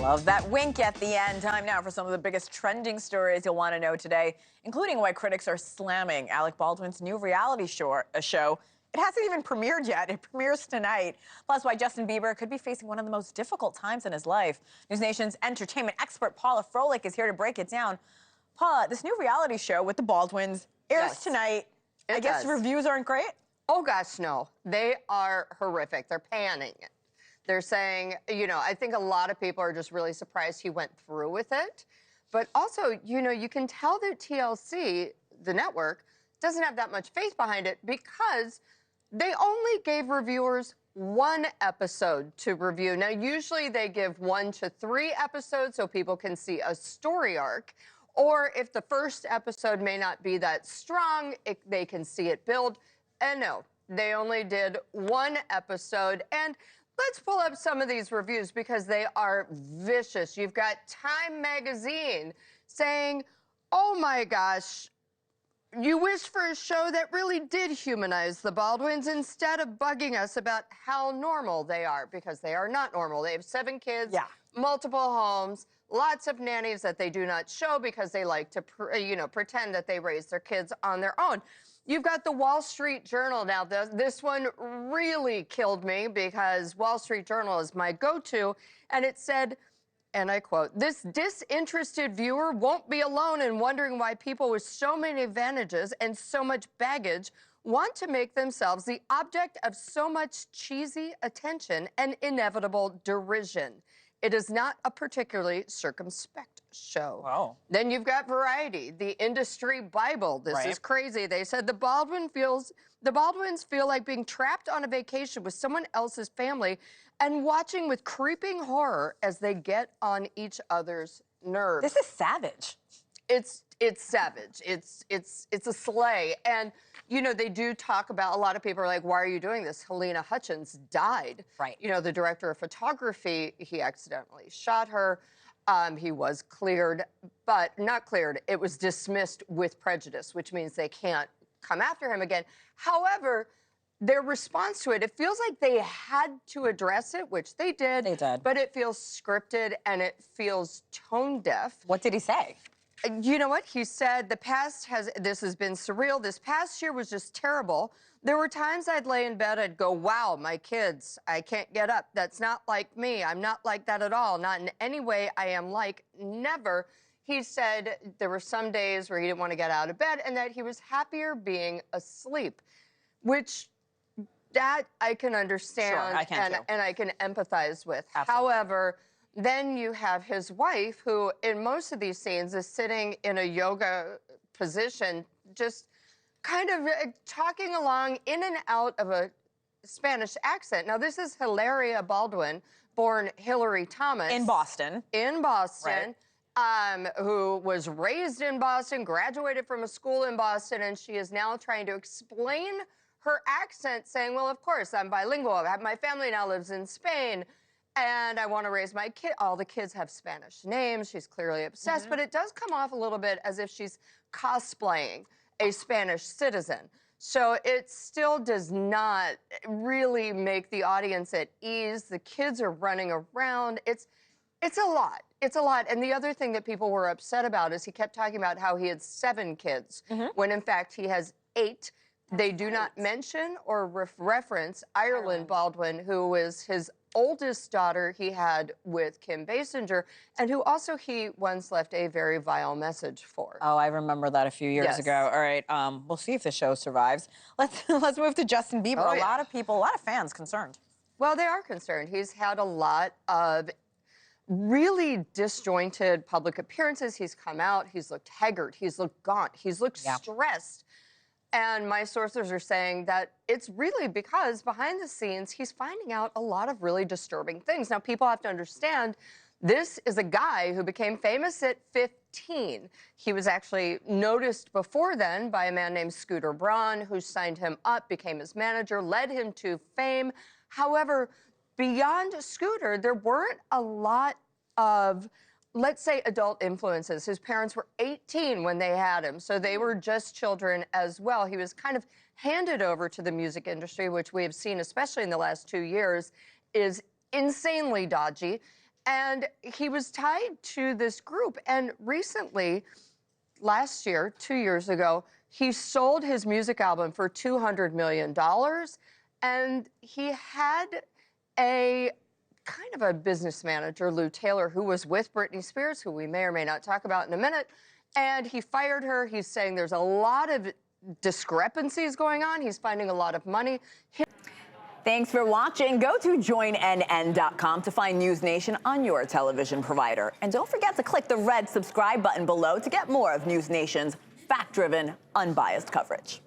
Love that wink at the end. Time now for some of the biggest trending stories you'll want to know today, including why critics are slamming Alec Baldwin's new reality show. It hasn't even premiered yet. It premieres tonight. Plus, why Justin Bieber could be facing one of the most difficult times in his life. NewsNation's entertainment expert Paula Froelich is here to break it down. Paula, this new reality show with the Baldwins airs tonight. I guess reviews aren't great? Oh, gosh, no. They are horrific. They're panning it. They're saying, I think a lot of people are just really surprised he went through with it. But also, you can tell that TLC, the network, doesn't have that much faith behind it because they only gave reviewers one episode to review. Now, usually they give 1 to 3 episodes so people can see a story arc. Or if the first episode may not be that strong, they can see it build. And no, they only did 1 episode. And let's pull up some of these reviews because they are vicious. You've got Time Magazine saying, oh my gosh, you wish for a show that really did humanize the Baldwins instead of bugging us about how normal they are, because they are not normal. They have 7 kids, multiple homes, lots of nannies that they do not show because they like to, pretend that they raise their kids on their own. You've got the Wall Street Journal. Now, this one really killed me because Wall Street Journal is my go-to, and it said, and I quote, "This disinterested viewer won't be alone in wondering why people with so many advantages and so much baggage want to make themselves the object of so much cheesy attention and inevitable derision. It is not a particularly circumspect show." Wow. Then you've got Variety, the industry Bible. This is crazy. They said the Baldwins feel like being trapped on a vacation with someone else's family and watching with creeping horror as they get on each other's nerves. This is savage. It's savage. It's a slay. And, they do talk about, a lot of people are like, why are you doing this? Helena Hutchins died. Right. The director of photography, he accidentally shot her. He was cleared, but not cleared. It was dismissed with prejudice, which means they can't come after him again. However, their response to it, it feels like they had to address it, which they did. They did. But it feels scripted and it feels tone deaf. What did he say? You know what? He said, this has been surreal. This past year was just terrible. There were times I'd lay in bed, I'd go, wow, my kids, I can't get up. That's not like me. I'm not like that at all. Not in any way I am like, never. He said there were some days where he didn't want to get out of bed and that he was happier being asleep, which that I can understand. Sure, I can too. And I can empathize with. Absolutely. However, then you have his wife, who in most of these scenes is sitting in a yoga position, just kind of talking along in and out of a Spanish accent. Now, this is Hilaria Baldwin, born Hillary Thomas. In Boston. In Boston. Who was raised in Boston, graduated from a school in Boston, and she is now trying to explain her accent, saying, well, of course, I'm bilingual. My family now lives in Spain. And I want to raise my kid. All the kids have Spanish names. She's clearly obsessed, but it does come off a little bit as if she's cosplaying a Spanish citizen. So it still does not really make the audience at ease. The kids are running around. It's a lot. It's a lot. And the other thing that people were upset about is he kept talking about how he had 7 kids, when in fact he has 8. They do not mention or reference Ireland Baldwin, who was his oldest daughter he had with Kim Basinger, and who also he once left a very vile message for. Oh, I remember that a few years ago. All right, we'll see if the show survives. Let's move to Justin Bieber. A lot of people, a lot of fans concerned. Well, they are concerned. He's had a lot of really disjointed public appearances. He's come out, he's looked haggard, he's looked gaunt, he's looked stressed. And my sources are saying that it's really because behind the scenes, he's finding out a lot of really disturbing things. Now, people have to understand, this is a guy who became famous at 15. He was actually noticed before then by a man named Scooter Braun, who signed him up, became his manager, led him to fame. However, beyond Scooter, there weren't a lot of, let's say, adult influences. His parents were 18 when they had him, so they were just children as well. He was kind of handed over to the music industry, which we have seen, especially in the last 2 years, is insanely dodgy. And he was tied to this group. And recently, last year, 2 years ago, he sold his music album for $200 million. And he had a kind of a business manager, Lou Taylor, who was with Britney Spears, who we may or may not talk about in a minute. And he fired her. He's saying there's a lot of discrepancies going on. He's finding a lot of money. Thanks for watching. Go to joinnn.com to find NewsNation on your television provider. And don't forget to click the red subscribe button below to get more of NewsNation's fact-driven, unbiased coverage.